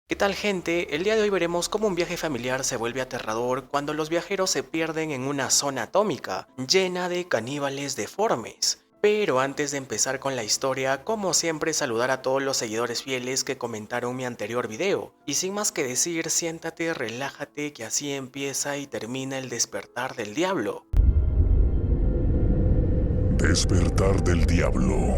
¿Qué tal, gente? El día de hoy veremos cómo un viaje familiar se vuelve aterrador cuando los viajeros se pierden en una zona atómica, llena de caníbales deformes. Pero antes de empezar con la historia, como siempre saludar a todos los seguidores fieles que comentaron mi anterior video. Y sin más que decir, siéntate, relájate, que así empieza y termina el despertar del diablo. Despertar del Diablo.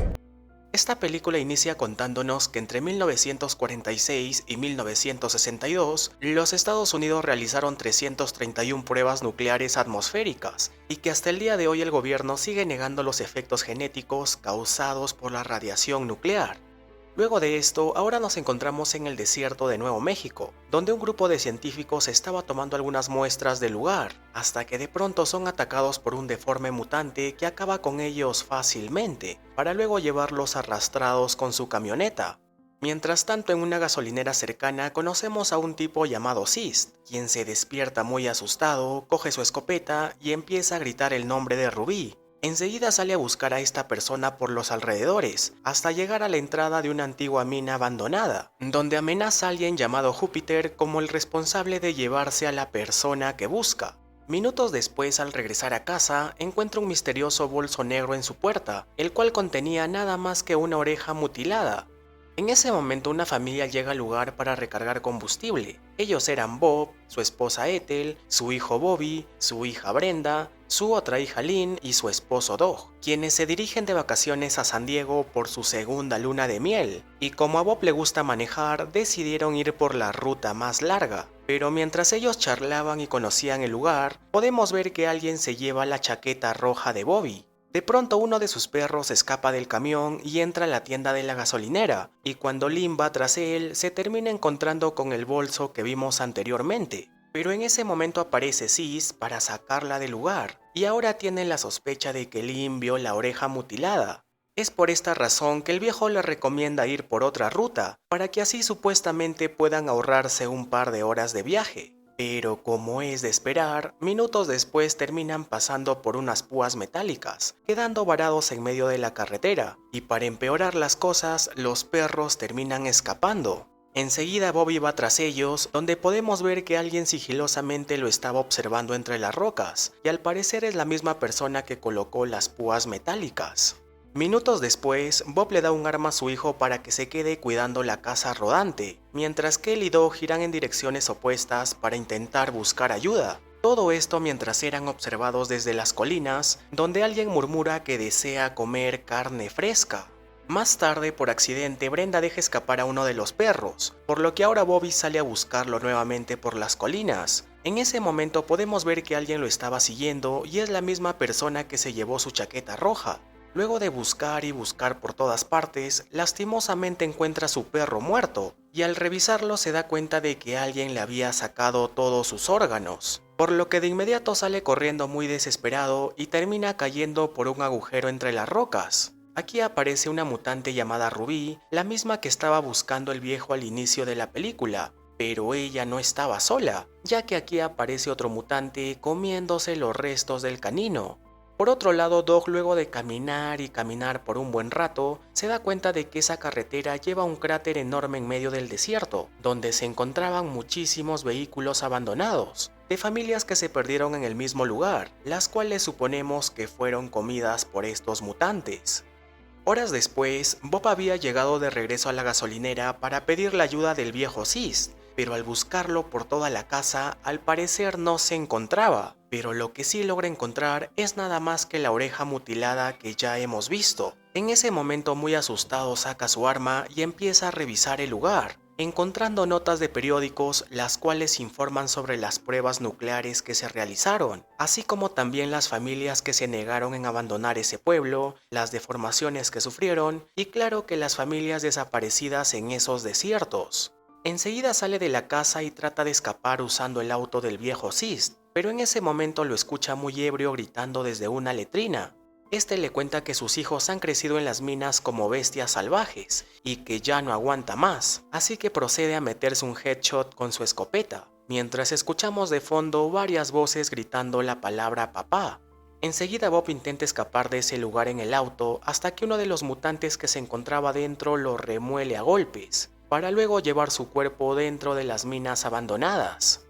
Esta película inicia contándonos que entre 1946 y 1962, los Estados Unidos realizaron 331 pruebas nucleares atmosféricas, y que hasta el día de hoy el gobierno sigue negando los efectos genéticos causados por la radiación nuclear. Luego de esto, ahora nos encontramos en el desierto de Nuevo México, donde un grupo de científicos estaba tomando algunas muestras del lugar, hasta que de pronto son atacados por un deforme mutante que acaba con ellos fácilmente, para luego llevarlos arrastrados con su camioneta. Mientras tanto, en una gasolinera cercana conocemos a un tipo llamado Sist, quien se despierta muy asustado, coge su escopeta y empieza a gritar el nombre de Rubí. Enseguida sale a buscar a esta persona por los alrededores, hasta llegar a la entrada de una antigua mina abandonada, donde amenaza a alguien llamado Júpiter como el responsable de llevarse a la persona que busca. Minutos después, al regresar a casa, encuentra un misterioso bolso negro en su puerta, el cual contenía nada más que una oreja mutilada. En ese momento una familia llega al lugar para recargar combustible. Ellos eran Bob, su esposa Ethel, su hijo Bobby, su hija Brenda, su otra hija Lynn y su esposo Doug, quienes se dirigen de vacaciones a San Diego por su segunda luna de miel, y como a Bob le gusta manejar, decidieron ir por la ruta más larga. Pero mientras ellos charlaban y conocían el lugar, podemos ver que alguien se lleva la chaqueta roja de Bobby. De pronto uno de sus perros escapa del camión y entra a la tienda de la gasolinera, y cuando Lynn va tras él, se termina encontrando con el bolso que vimos anteriormente. Pero en ese momento aparece Sis para sacarla del lugar, y ahora tienen la sospecha de que Lynn vio la oreja mutilada. Es por esta razón que el viejo le recomienda ir por otra ruta, para que así supuestamente puedan ahorrarse un par de horas de viaje. Pero como es de esperar, minutos después terminan pasando por unas púas metálicas, quedando varados en medio de la carretera, y para empeorar las cosas, los perros terminan escapando. Enseguida Bobby va tras ellos, donde podemos ver que alguien sigilosamente lo estaba observando entre las rocas, y al parecer es la misma persona que colocó las púas metálicas. Minutos después, Bob le da un arma a su hijo para que se quede cuidando la casa rodante, mientras que él y Doug giran en direcciones opuestas para intentar buscar ayuda. Todo esto mientras eran observados desde las colinas, donde alguien murmura que desea comer carne fresca. Más tarde, por accidente, Brenda deja escapar a uno de los perros, por lo que ahora Bobby sale a buscarlo nuevamente por las colinas. En ese momento podemos ver que alguien lo estaba siguiendo y es la misma persona que se llevó su chaqueta roja. Luego de buscar y buscar por todas partes, lastimosamente encuentra a su perro muerto, y al revisarlo se da cuenta de que alguien le había sacado todos sus órganos, por lo que de inmediato sale corriendo muy desesperado y termina cayendo por un agujero entre las rocas. Aquí aparece una mutante llamada Rubí, la misma que estaba buscando el viejo al inicio de la película, pero ella no estaba sola, ya que aquí aparece otro mutante comiéndose los restos del canino. Por otro lado, Doug, luego de caminar y caminar por un buen rato, se da cuenta de que esa carretera lleva un cráter enorme en medio del desierto, donde se encontraban muchísimos vehículos abandonados, de familias que se perdieron en el mismo lugar, las cuales suponemos que fueron comidas por estos mutantes. Horas después, Bob había llegado de regreso a la gasolinera para pedir la ayuda del viejo Sis, pero al buscarlo por toda la casa, al parecer no se encontraba, pero lo que sí logra encontrar es nada más que la oreja mutilada que ya hemos visto. En ese momento, muy asustado, saca su arma y empieza a revisar el lugar, encontrando notas de periódicos las cuales informan sobre las pruebas nucleares que se realizaron, así como también las familias que se negaron en abandonar ese pueblo, las deformaciones que sufrieron y claro que las familias desaparecidas en esos desiertos. Enseguida sale de la casa y trata de escapar usando el auto del viejo Sis, pero en ese momento lo escucha muy ebrio gritando desde una letrina. Este le cuenta que sus hijos han crecido en las minas como bestias salvajes y que ya no aguanta más, así que procede a meterse un headshot con su escopeta, mientras escuchamos de fondo varias voces gritando la palabra papá. Enseguida Bob intenta escapar de ese lugar en el auto hasta que uno de los mutantes que se encontraba dentro lo remuele a golpes, para luego llevar su cuerpo dentro de las minas abandonadas.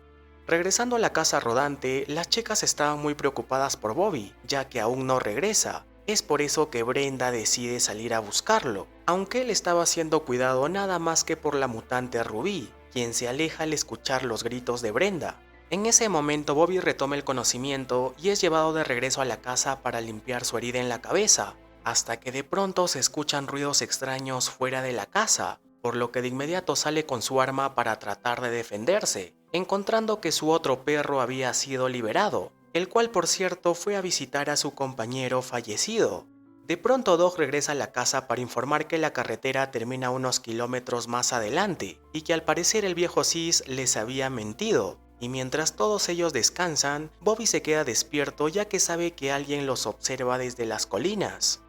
Regresando a la casa rodante, las chicas estaban muy preocupadas por Bobby, ya que aún no regresa. Es por eso que Brenda decide salir a buscarlo, aunque él estaba siendo cuidado nada más que por la mutante Ruby, quien se aleja al escuchar los gritos de Brenda. En ese momento Bobby retoma el conocimiento y es llevado de regreso a la casa para limpiar su herida en la cabeza, hasta que de pronto se escuchan ruidos extraños fuera de la casa, por lo que de inmediato sale con su arma para tratar de defenderse, encontrando que su otro perro había sido liberado, el cual por cierto fue a visitar a su compañero fallecido. De pronto Dog regresa a la casa para informar que la carretera termina unos kilómetros más adelante y que al parecer el viejo Sis les había mentido. Y mientras todos ellos descansan, Bobby se queda despierto ya que sabe que alguien los observa desde las colinas.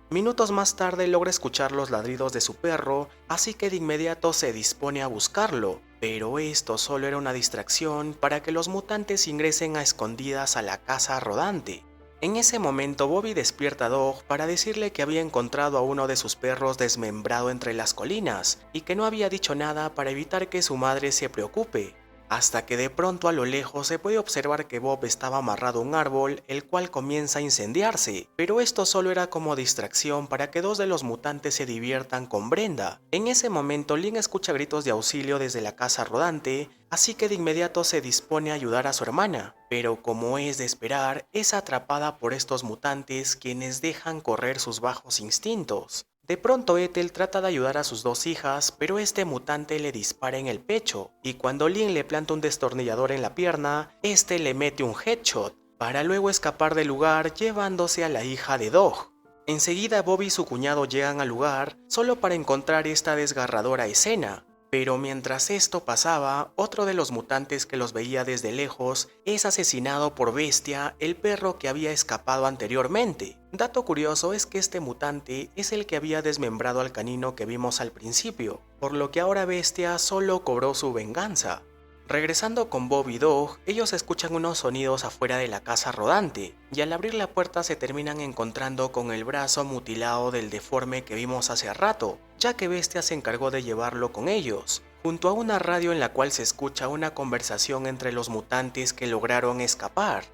Minutos más tarde logra escuchar los ladridos de su perro, así que de inmediato se dispone a buscarlo, pero esto solo era una distracción para que los mutantes ingresen a escondidas a la casa rodante. En ese momento Bobby despierta a Dog para decirle que había encontrado a uno de sus perros desmembrado entre las colinas y que no había dicho nada para evitar que su madre se preocupe. Hasta que de pronto a lo lejos se puede observar que Bob estaba amarrado a un árbol, el cual comienza a incendiarse, pero esto solo era como distracción para que dos de los mutantes se diviertan con Brenda. En ese momento Lynn escucha gritos de auxilio desde la casa rodante, así que de inmediato se dispone a ayudar a su hermana, pero como es de esperar, es atrapada por estos mutantes quienes dejan correr sus bajos instintos. De pronto Ethel trata de ayudar a sus dos hijas, pero este mutante le dispara en el pecho, y cuando Lynn le planta un destornillador en la pierna, este le mete un headshot, para luego escapar del lugar llevándose a la hija de Dog. Enseguida Bobby y su cuñado llegan al lugar, solo para encontrar esta desgarradora escena. Pero mientras esto pasaba, otro de los mutantes que los veía desde lejos es asesinado por Bestia, el perro que había escapado anteriormente. Dato curioso es que este mutante es el que había desmembrado al canino que vimos al principio, por lo que ahora Bestia solo cobró su venganza. Regresando con Bob y Dog, ellos escuchan unos sonidos afuera de la casa rodante, y al abrir la puerta se terminan encontrando con el brazo mutilado del deforme que vimos hace rato, ya que Bestia se encargó de llevarlo con ellos, junto a una radio en la cual se escucha una conversación entre los mutantes que lograron escapar.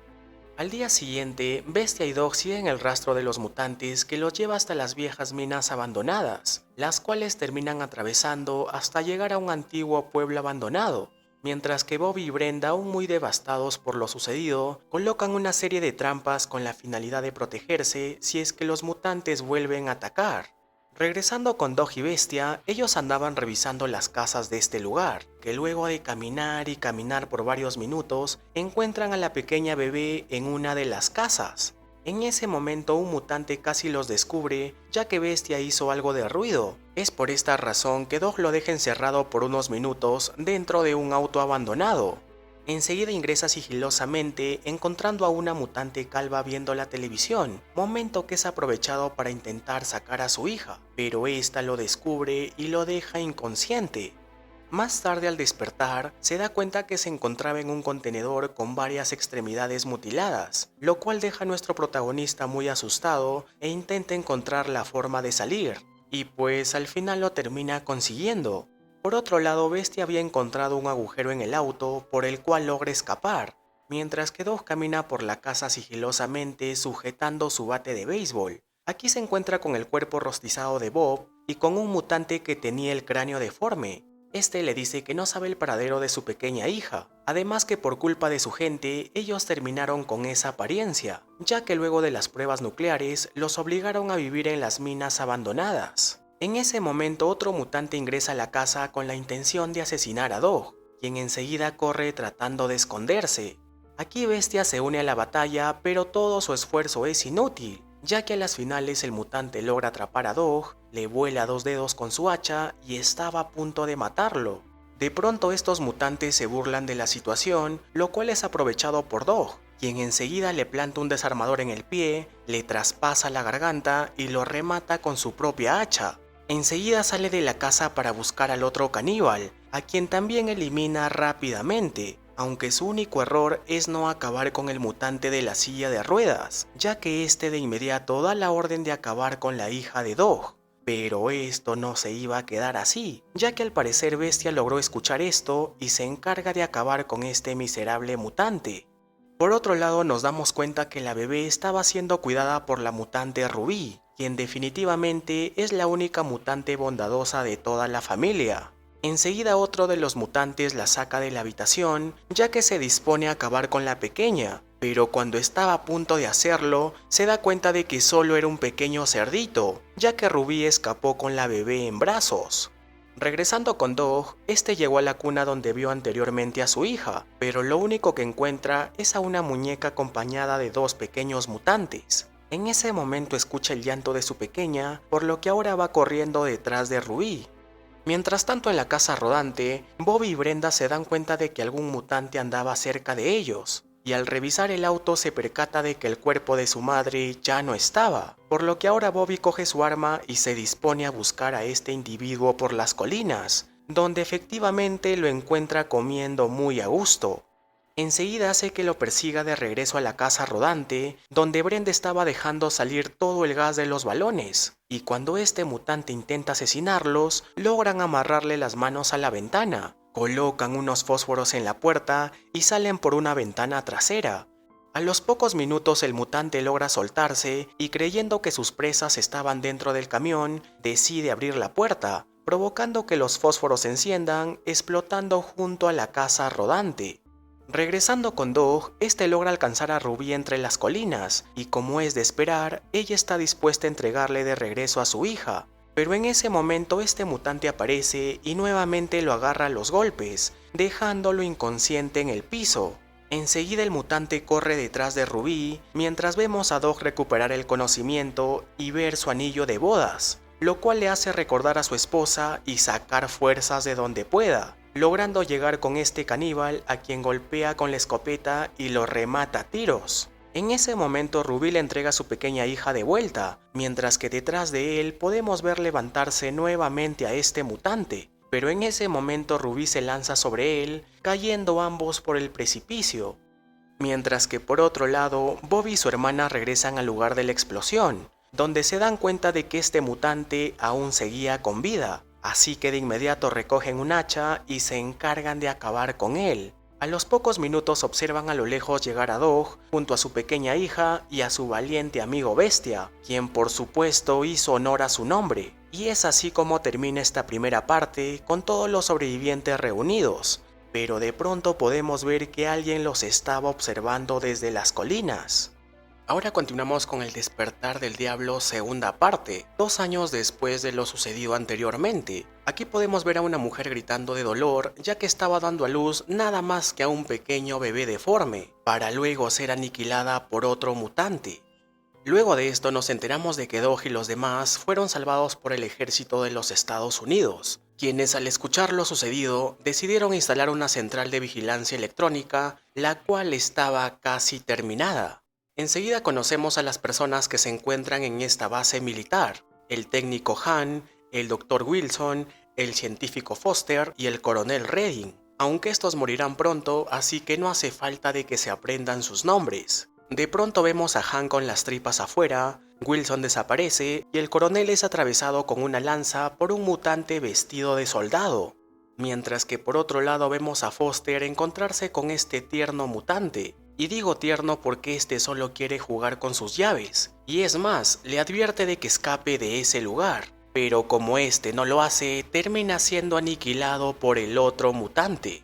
Al día siguiente, Bestia y Dog siguen el rastro de los mutantes que los lleva hasta las viejas minas abandonadas, las cuales terminan atravesando hasta llegar a un antiguo pueblo abandonado. Mientras que Bobby y Brenda, aún muy devastados por lo sucedido, colocan una serie de trampas con la finalidad de protegerse si es que los mutantes vuelven a atacar. Regresando con Dog y Bestia, ellos andaban revisando las casas de este lugar, que luego de caminar y caminar por varios minutos, encuentran a la pequeña bebé en una de las casas. En ese momento un mutante casi los descubre, ya que Bestia hizo algo de ruido. Es por esta razón que Dog lo deja encerrado por unos minutos dentro de un auto abandonado. Enseguida ingresa sigilosamente, encontrando a una mutante calva viendo la televisión, momento que es aprovechado para intentar sacar a su hija, pero esta lo descubre y lo deja inconsciente. Más tarde al despertar, se da cuenta que se encontraba en un contenedor con varias extremidades mutiladas, lo cual deja a nuestro protagonista muy asustado e intenta encontrar la forma de salir, y pues al final lo termina consiguiendo. Por otro lado, Bestia había encontrado un agujero en el auto por el cual logra escapar, mientras que Dog camina por la casa sigilosamente sujetando su bate de béisbol. Aquí se encuentra con el cuerpo rostizado de Bob y con un mutante que tenía el cráneo deforme. Este le dice que no sabe el paradero de su pequeña hija, además que por culpa de su gente, ellos terminaron con esa apariencia, ya que luego de las pruebas nucleares los obligaron a vivir en las minas abandonadas. En ese momento otro mutante ingresa a la casa con la intención de asesinar a Dog, quien enseguida corre tratando de esconderse. Aquí Bestia se une a la batalla, pero todo su esfuerzo es inútil, ya que a las finales el mutante logra atrapar a Dog, le vuela 2 dedos con su hacha y estaba a punto de matarlo. De pronto estos mutantes se burlan de la situación, lo cual es aprovechado por Dog, quien enseguida le planta un desarmador en el pie, le traspasa la garganta y lo remata con su propia hacha. Enseguida sale de la casa para buscar al otro caníbal, a quien también elimina rápidamente, aunque su único error es no acabar con el mutante de la silla de ruedas, ya que este de inmediato da la orden de acabar con la hija de Dog. Pero esto no se iba a quedar así, ya que al parecer Bestia logró escuchar esto y se encarga de acabar con este miserable mutante. Por otro lado, nos damos cuenta que la bebé estaba siendo cuidada por la mutante Rubí, quien definitivamente es la única mutante bondadosa de toda la familia. Enseguida otro de los mutantes la saca de la habitación, ya que se dispone a acabar con la pequeña, pero cuando estaba a punto de hacerlo, se da cuenta de que solo era un pequeño cerdito, ya que Rubí escapó con la bebé en brazos. Regresando con Dog, este llegó a la cuna donde vio anteriormente a su hija, pero lo único que encuentra es a una muñeca acompañada de dos pequeños mutantes. En ese momento escucha el llanto de su pequeña, por lo que ahora va corriendo detrás de Rubí. Mientras tanto, en la casa rodante, Bobby y Brenda se dan cuenta de que algún mutante andaba cerca de ellos, y al revisar el auto se percata de que el cuerpo de su madre ya no estaba, por lo que ahora Bobby coge su arma y se dispone a buscar a este individuo por las colinas, donde efectivamente lo encuentra comiendo muy a gusto. Enseguida hace que lo persiga de regreso a la casa rodante, donde Brenda estaba dejando salir todo el gas de los balones, y cuando este mutante intenta asesinarlos, logran amarrarle las manos a la ventana, colocan unos fósforos en la puerta y salen por una ventana trasera. A los pocos minutos el mutante logra soltarse y creyendo que sus presas estaban dentro del camión, decide abrir la puerta, provocando que los fósforos se enciendan, explotando junto a la casa rodante. Regresando con Dog, este logra alcanzar a Rubí entre las colinas, y como es de esperar, ella está dispuesta a entregarle de regreso a su hija. Pero en ese momento este mutante aparece y nuevamente lo agarra a los golpes, dejándolo inconsciente en el piso. Enseguida el mutante corre detrás de Rubí, mientras vemos a Dog recuperar el conocimiento y ver su anillo de bodas, lo cual le hace recordar a su esposa y sacar fuerzas de donde pueda, logrando llegar con este caníbal a quien golpea con la escopeta y lo remata a tiros. En ese momento Rubí le entrega a su pequeña hija de vuelta, mientras que detrás de él podemos ver levantarse nuevamente a este mutante, pero en ese momento Rubí se lanza sobre él, cayendo ambos por el precipicio. Mientras que por otro lado, Bobby y su hermana regresan al lugar de la explosión, donde se dan cuenta de que este mutante aún seguía con vida. Así que de inmediato recogen un hacha y se encargan de acabar con él. A los pocos minutos observan a lo lejos llegar a Dog junto a su pequeña hija y a su valiente amigo Bestia, quien por supuesto hizo honor a su nombre. Y es así como termina esta primera parte con todos los sobrevivientes reunidos. Pero de pronto podemos ver que alguien los estaba observando desde las colinas. Ahora continuamos con El despertar del diablo segunda parte, 2 años después de lo sucedido anteriormente. Aquí podemos ver a una mujer gritando de dolor ya que estaba dando a luz nada más que a un pequeño bebé deforme, para luego ser aniquilada por otro mutante. Luego de esto nos enteramos de que Dog y los demás fueron salvados por el ejército de los Estados Unidos, quienes al escuchar lo sucedido decidieron instalar una central de vigilancia electrónica, la cual estaba casi terminada. Enseguida conocemos a las personas que se encuentran en esta base militar, el técnico Han, el Dr. Wilson, el científico Foster y el coronel Redding, aunque estos morirán pronto, así que no hace falta de que se aprendan sus nombres. De pronto vemos a Han con las tripas afuera, Wilson desaparece y el coronel es atravesado con una lanza por un mutante vestido de soldado, mientras que por otro lado vemos a Foster encontrarse con este tierno mutante. Y digo tierno porque este solo quiere jugar con sus llaves, y es más, le advierte de que escape de ese lugar, pero como este no lo hace, termina siendo aniquilado por el otro mutante.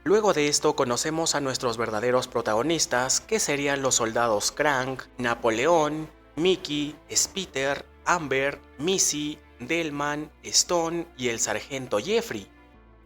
Luego de esto conocemos a nuestros verdaderos protagonistas, que serían los soldados Krang, Napoleón, Mickey, Spitter, Amber, Missy, Delman, Stone y el sargento Jeffrey.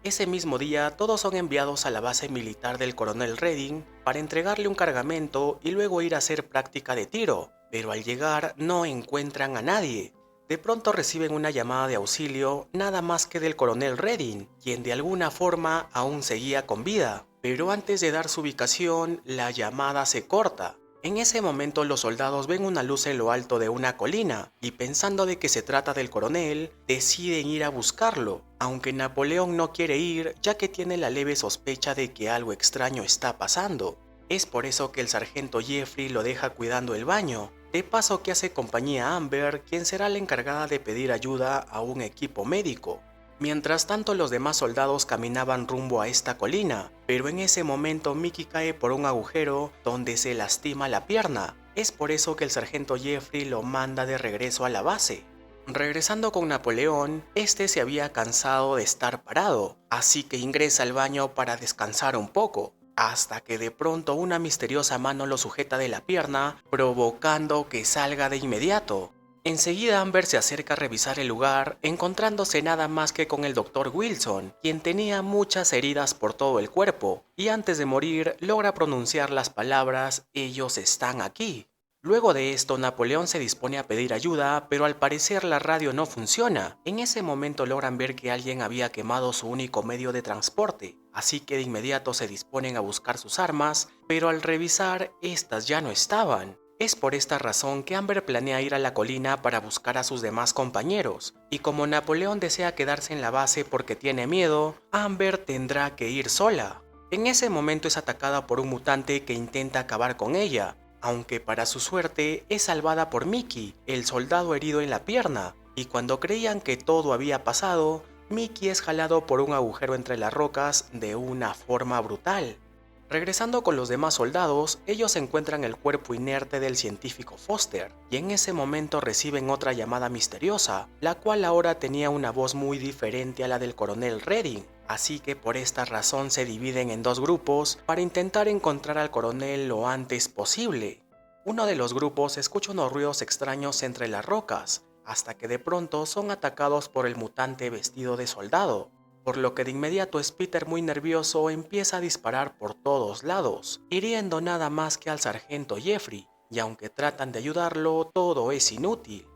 Ese mismo día todos son enviados a la base militar del coronel Redding para entregarle un cargamento y luego ir a hacer práctica de tiro, pero al llegar no encuentran a nadie. De pronto reciben una llamada de auxilio nada más que del coronel Redding, quien de alguna forma aún seguía con vida, pero antes de dar su ubicación la llamada se corta. En ese momento los soldados ven una luz en lo alto de una colina y pensando de que se trata del coronel, deciden ir a buscarlo, aunque Napoleón no quiere ir ya que tiene la leve sospecha de que algo extraño está pasando. Es por eso que el sargento Jeffrey lo deja cuidando el baño, de paso que hace compañía a Amber, quien será la encargada de pedir ayuda a un equipo médico. Mientras tanto los demás soldados caminaban rumbo a esta colina, pero en ese momento Mickey cae por un agujero donde se lastima la pierna. Es por eso que el sargento Jeffrey lo manda de regreso a la base. Regresando con Napoleón, este se había cansado de estar parado, así que ingresa al baño para descansar un poco, hasta que de pronto una misteriosa mano lo sujeta de la pierna, provocando que salga de inmediato. Enseguida Amber se acerca a revisar el lugar, encontrándose nada más que con el Dr. Wilson, quien tenía muchas heridas por todo el cuerpo, y antes de morir logra pronunciar las palabras "ellos están aquí". Luego de esto Napoleón se dispone a pedir ayuda, pero al parecer la radio no funciona. En ese momento logran ver que alguien había quemado su único medio de transporte, así que de inmediato se disponen a buscar sus armas, pero al revisar estas ya no estaban. Es por esta razón que Amber planea ir a la colina para buscar a sus demás compañeros, y como Napoleón desea quedarse en la base porque tiene miedo, Amber tendrá que ir sola. En ese momento es atacada por un mutante que intenta acabar con ella, aunque para su suerte es salvada por Mickey, el soldado herido en la pierna, y cuando creían que todo había pasado, Mickey es jalado por un agujero entre las rocas de una forma brutal. Regresando con los demás soldados, ellos encuentran el cuerpo inerte del científico Foster, y en ese momento reciben otra llamada misteriosa, la cual ahora tenía una voz muy diferente a la del coronel Redding, así que por esta razón se dividen en dos grupos para intentar encontrar al coronel lo antes posible. Uno de los grupos escucha unos ruidos extraños entre las rocas, hasta que de pronto son atacados por el mutante vestido de soldado, por lo que de inmediato Peter muy nervioso empieza a disparar por todos lados, hiriendo nada más que al sargento Jeffrey, y aunque tratan de ayudarlo, todo es inútil.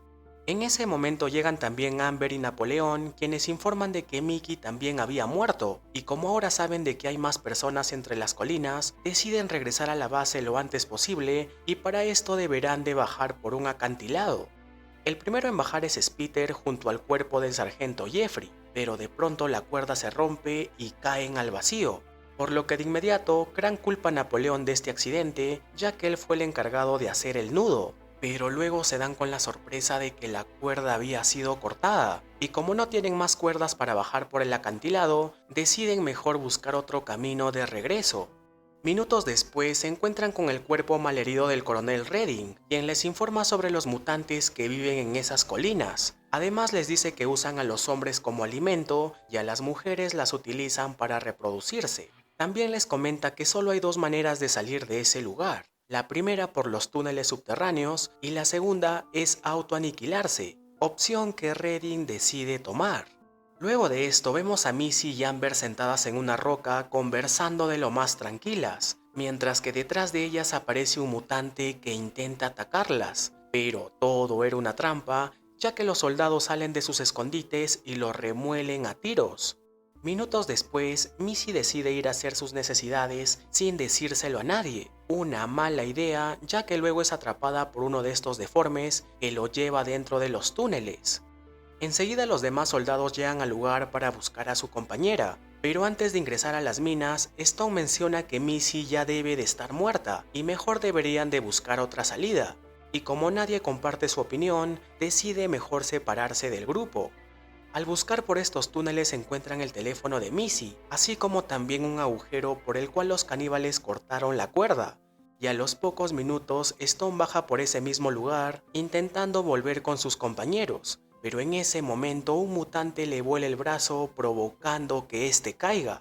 En ese momento llegan también Amber y Napoleón, quienes informan de que Mickey también había muerto, y como ahora saben de que hay más personas entre las colinas, deciden regresar a la base lo antes posible, y para esto deberán de bajar por un acantilado. El primero en bajar es Peter junto al cuerpo del sargento Jeffrey, pero de pronto la cuerda se rompe y caen al vacío, por lo que de inmediato Crank culpa a Napoleón de este accidente, ya que él fue el encargado de hacer el nudo, pero luego se dan con la sorpresa de que la cuerda había sido cortada, y como no tienen más cuerdas para bajar por el acantilado, deciden mejor buscar otro camino de regreso. Minutos después se encuentran con el cuerpo malherido del coronel Redding, quien les informa sobre los mutantes que viven en esas colinas. Además les dice que usan a los hombres como alimento y a las mujeres las utilizan para reproducirse. También les comenta que solo hay dos maneras de salir de ese lugar. La primera por los túneles subterráneos y la segunda es autoaniquilarse, opción que Redding decide tomar. Luego de esto vemos a Missy y Amber sentadas en una roca conversando de lo más tranquilas, mientras que detrás de ellas aparece un mutante que intenta atacarlas, pero todo era una trampa, ya que los soldados salen de sus escondites y los remuelen a tiros. Minutos después, Missy decide ir a hacer sus necesidades sin decírselo a nadie, una mala idea ya que luego es atrapada por uno de estos deformes que lo lleva dentro de los túneles. Enseguida los demás soldados llegan al lugar para buscar a su compañera, pero antes de ingresar a las minas, Stone menciona que Missy ya debe de estar muerta y mejor deberían de buscar otra salida, y como nadie comparte su opinión, decide mejor separarse del grupo. Al buscar por estos túneles encuentran el teléfono de Missy, así como también un agujero por el cual los caníbales cortaron la cuerda, y a los pocos minutos Stone baja por ese mismo lugar intentando volver con sus compañeros, pero en ese momento un mutante le vuela el brazo provocando que éste caiga.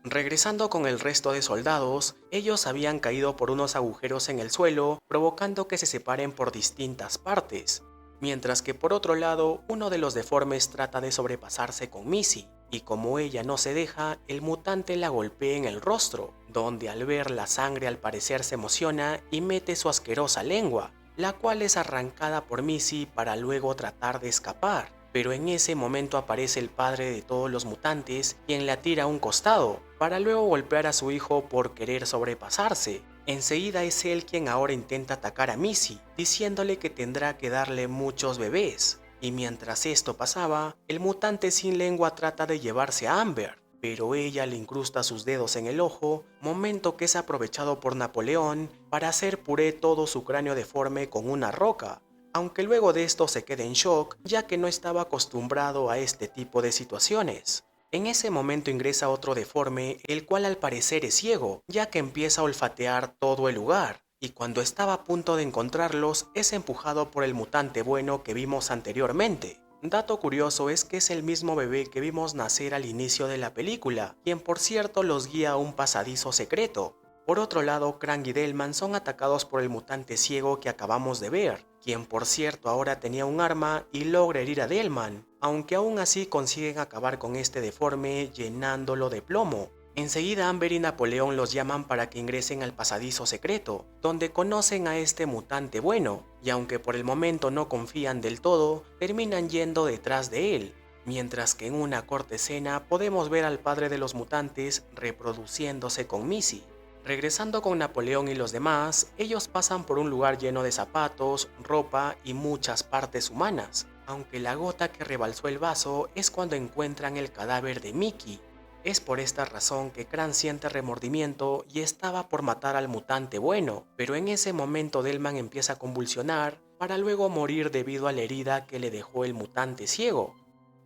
Regresando con el resto de soldados, ellos habían caído por unos agujeros en el suelo provocando que se separen por distintas partes, mientras que por otro lado uno de los deformes trata de sobrepasarse con Missy, y como ella no se deja, el mutante la golpea en el rostro, donde al ver la sangre al parecer se emociona y mete su asquerosa lengua, la cual es arrancada por Missy para luego tratar de escapar, pero en ese momento aparece el padre de todos los mutantes quien la tira a un costado, para luego golpear a su hijo por querer sobrepasarse. Enseguida es él quien ahora intenta atacar a Missy, diciéndole que tendrá que darle muchos bebés. Y mientras esto pasaba, el mutante sin lengua trata de llevarse a Amber, pero ella le incrusta sus dedos en el ojo, momento que es aprovechado por Napoleón para hacer puré todo su cráneo deforme con una roca, aunque luego de esto se queda en shock ya que no estaba acostumbrado a este tipo de situaciones. En ese momento ingresa otro deforme, el cual al parecer es ciego, ya que empieza a olfatear todo el lugar, y cuando estaba a punto de encontrarlos es empujado por el mutante bueno que vimos anteriormente. Dato curioso es que es el mismo bebé que vimos nacer al inicio de la película, quien por cierto los guía a un pasadizo secreto. Por otro lado, Krang y Delman son atacados por el mutante ciego que acabamos de ver, quien por cierto ahora tenía un arma y logra herir a Delman, aunque aún así consiguen acabar con este deforme llenándolo de plomo. Enseguida Amber y Napoleón los llaman para que ingresen al pasadizo secreto, donde conocen a este mutante bueno, y aunque por el momento no confían del todo, terminan yendo detrás de él, mientras que en una corta escena podemos ver al padre de los mutantes reproduciéndose con Missy. Regresando con Napoleón y los demás, ellos pasan por un lugar lleno de zapatos, ropa y muchas partes humanas, aunque la gota que rebalsó el vaso es cuando encuentran el cadáver de Mickey. Es por esta razón que Krang siente remordimiento y estaba por matar al mutante bueno, pero en ese momento Delman empieza a convulsionar para luego morir debido a la herida que le dejó el mutante ciego.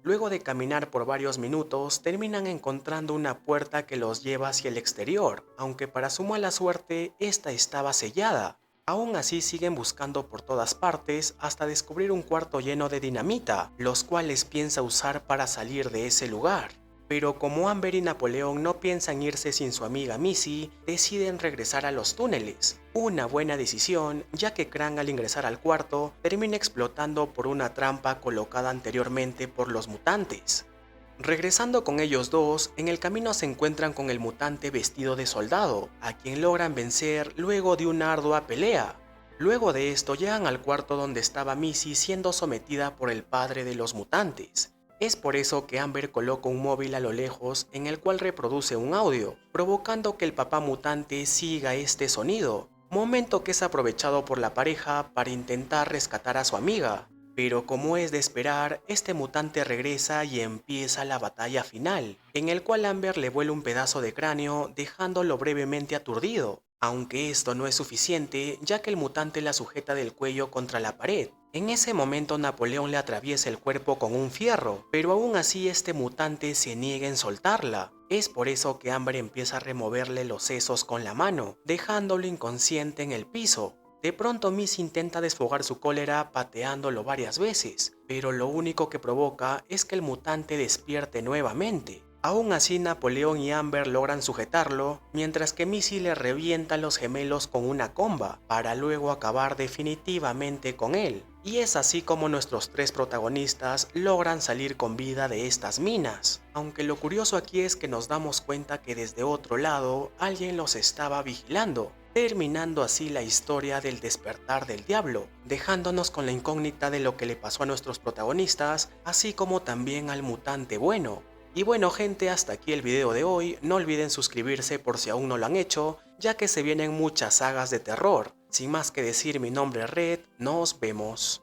Luego de caminar por varios minutos, terminan encontrando una puerta que los lleva hacia el exterior, aunque para su mala suerte, esta estaba sellada. Aún así siguen buscando por todas partes hasta descubrir un cuarto lleno de dinamita, los cuales piensa usar para salir de ese lugar. Pero como Amber y Napoleón no piensan irse sin su amiga Missy, deciden regresar a los túneles. Una buena decisión, ya que Krang al ingresar al cuarto termina explotando por una trampa colocada anteriormente por los mutantes. Regresando con ellos dos, en el camino se encuentran con el mutante vestido de soldado, a quien logran vencer luego de una ardua pelea. Luego de esto llegan al cuarto donde estaba Missy siendo sometida por el padre de los mutantes. Es por eso que Amber coloca un móvil a lo lejos en el cual reproduce un audio, provocando que el papá mutante siga este sonido, momento que es aprovechado por la pareja para intentar rescatar a su amiga. Pero como es de esperar, este mutante regresa y empieza la batalla final, en el cual Amber le vuela un pedazo de cráneo dejándolo brevemente aturdido. Aunque esto no es suficiente, ya que el mutante la sujeta del cuello contra la pared. En ese momento Napoleón le atraviesa el cuerpo con un fierro, pero aún así este mutante se niega en soltarla. Es por eso que Amber empieza a removerle los sesos con la mano, dejándolo inconsciente en el piso. De pronto Miss intenta desfogar su cólera pateándolo varias veces, pero lo único que provoca es que el mutante despierte nuevamente. Aún así Napoleón y Amber logran sujetarlo, mientras que Missy le revienta los gemelos con una comba, para luego acabar definitivamente con él. Y es así como nuestros tres protagonistas logran salir con vida de estas minas. Aunque lo curioso aquí es que nos damos cuenta que desde otro lado alguien los estaba vigilando, terminando así la historia del despertar del diablo, dejándonos con la incógnita de lo que le pasó a nuestros protagonistas, así como también al mutante bueno. Y bueno gente, hasta aquí el video de hoy, no olviden suscribirse por si aún no lo han hecho, ya que se vienen muchas sagas de terror. Sin más que decir, mi nombre es Red, nos vemos.